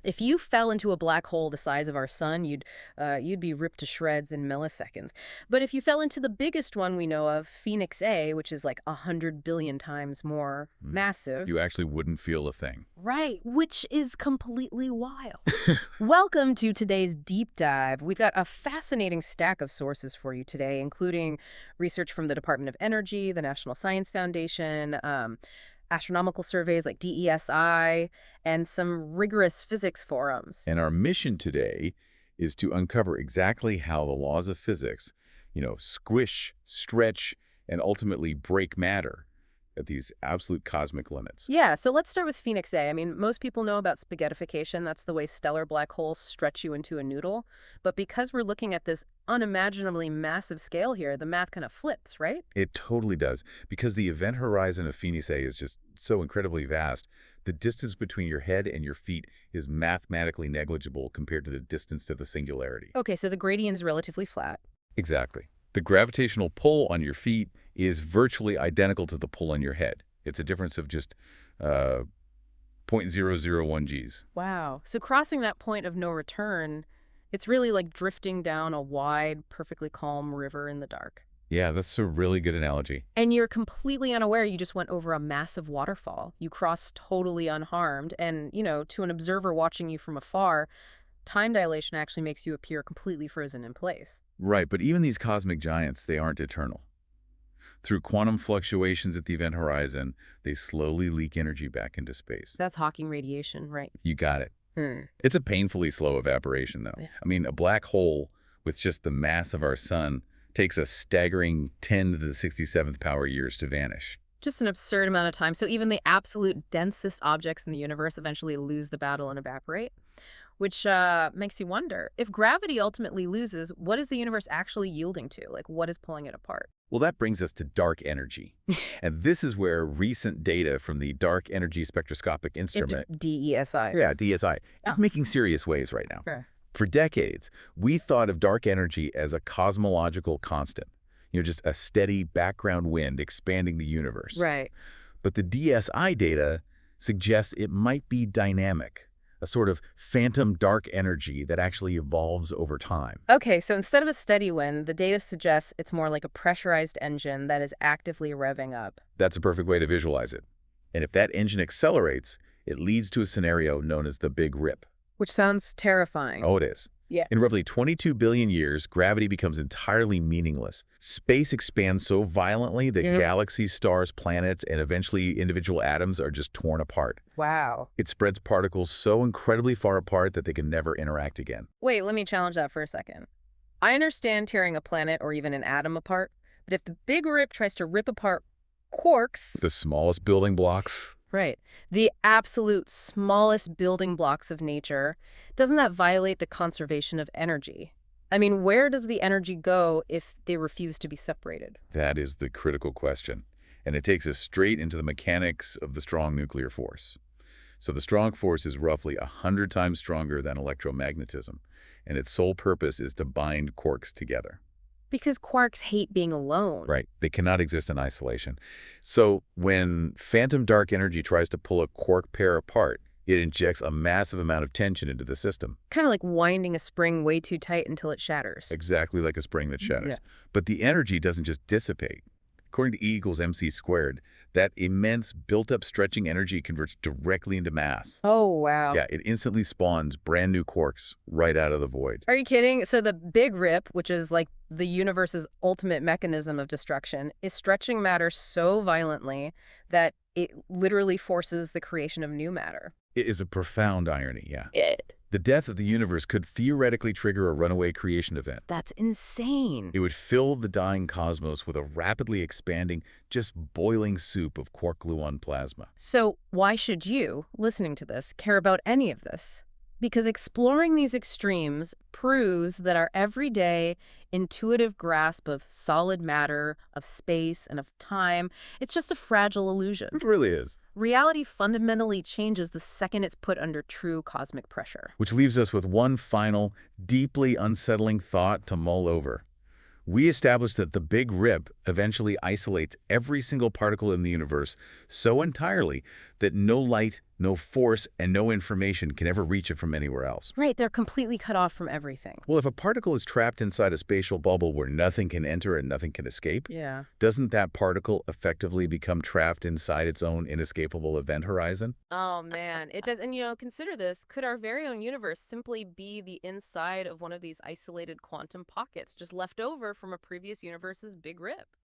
If you fell into a black hole the size of our sun, you'd be ripped to shreds in milliseconds. But if you fell into the biggest one we know of, Phoenix A, which is like 100 billion times more massive. You actually wouldn't feel a thing. Right, which is completely wild. Welcome to today's deep dive. We've got a fascinating stack of sources for you today, including research from the Department of Energy, the National Science Foundation, astronomical surveys like DESI, and some rigorous physics forums. And our mission today is to uncover exactly how the laws of physics, squish, stretch, and ultimately break matter at these absolute cosmic limits. Yeah, so let's start with Phoenix A. I mean, most people know about spaghettification. That's the way stellar black holes stretch you into a noodle. But because we're looking at this unimaginably massive scale here, the math kind of flips, right? It totally does, because the event horizon of Phoenix A is just so incredibly vast. The distance between your head and your feet is mathematically negligible compared to the distance to the singularity. Okay, so the gradient is relatively flat. Exactly. The gravitational pull on your feet is virtually identical to the pull on your head. It's a difference of just 0.001 Gs. Wow. So crossing that point of no return, it's really like drifting down a wide, perfectly calm river in the dark. Yeah, that's a really good analogy. And you're completely unaware you just went over a massive waterfall. You crossed totally unharmed. And, to an observer watching you from afar, time dilation actually makes you appear completely frozen in place. Right, but even these cosmic giants, they aren't eternal. Through quantum fluctuations at the event horizon, they slowly leak energy back into space. That's Hawking radiation, right? You got it. Hmm. It's a painfully slow evaporation, though. Yeah. I mean, a black hole with just the mass of our sun takes a staggering 10 to the 67th power years to vanish. Just an absurd amount of time. So even the absolute densest objects in the universe eventually lose the battle and evaporate, which makes you wonder, if gravity ultimately loses, what is the universe actually yielding to? Like, what is pulling it apart? Well, that brings us to dark energy. And this is where recent data from the Dark Energy Spectroscopic Instrument, DESI. yeah, DSI, it's making serious waves right now. Sure. For decades, we thought of dark energy as a cosmological constant, just a steady background wind expanding the universe. Right. But the DSI data suggests it might be dynamic, a sort of phantom dark energy that actually evolves over time. Okay, so instead of a steady wind, the data suggests it's more like a pressurized engine that is actively revving up. That's a perfect way to visualize it. And if that engine accelerates, it leads to a scenario known as the Big Rip. Which sounds terrifying. Oh, it is. Yeah. In roughly 22 billion years, gravity becomes entirely meaningless. Space expands so violently that galaxies, stars, planets, and eventually individual atoms are just torn apart. Wow. It spreads particles so incredibly far apart that they can never interact again. Wait, let me challenge that for a second. I understand tearing a planet or even an atom apart, but if the Big Rip tries to rip apart quarks... The smallest building blocks. Right. The absolute smallest building blocks of nature, doesn't that violate the conservation of energy? I mean, where does the energy go if they refuse to be separated? That is the critical question. And it takes us straight into the mechanics of the strong nuclear force. So the strong force is roughly 100 times stronger than electromagnetism, and its sole purpose is to bind quarks together. Because quarks hate being alone. Right. They cannot exist in isolation. So when phantom dark energy tries to pull a quark pair apart, it injects a massive amount of tension into the system. Kind of like winding a spring way too tight until it shatters. Exactly like a spring that shatters. Yeah. But the energy doesn't just dissipate. According to E=mc², that immense built-up stretching energy converts directly into mass. Oh, wow. Yeah, it instantly spawns brand new quarks right out of the void. Are you kidding? So the Big Rip, which is like the universe's ultimate mechanism of destruction, is stretching matter so violently that it literally forces the creation of new matter. It is a profound irony, yeah. It. The death of the universe could theoretically trigger a runaway creation event. That's insane. It would fill the dying cosmos with a rapidly expanding, just boiling soup of quark-gluon plasma. So why should you, listening to this, care about any of this? Because exploring these extremes proves that our everyday, intuitive grasp of solid matter, of space, and of time, it's just a fragile illusion. It really is. Reality fundamentally changes the second it's put under true cosmic pressure. Which leaves us with one final, deeply unsettling thought to mull over. We established that the Big Rip eventually isolates every single particle in the universe so entirely that no light, No force and no information can ever reach it from anywhere else. Right, they're completely cut off from everything. Well, if a particle is trapped inside a spatial bubble where nothing can enter and nothing can escape, Yeah. doesn't that particle effectively become trapped inside its own inescapable event horizon? Oh man, it does. And consider this. Could our very own universe simply be the inside of one of these isolated quantum pockets just left over from a previous universe's big rip?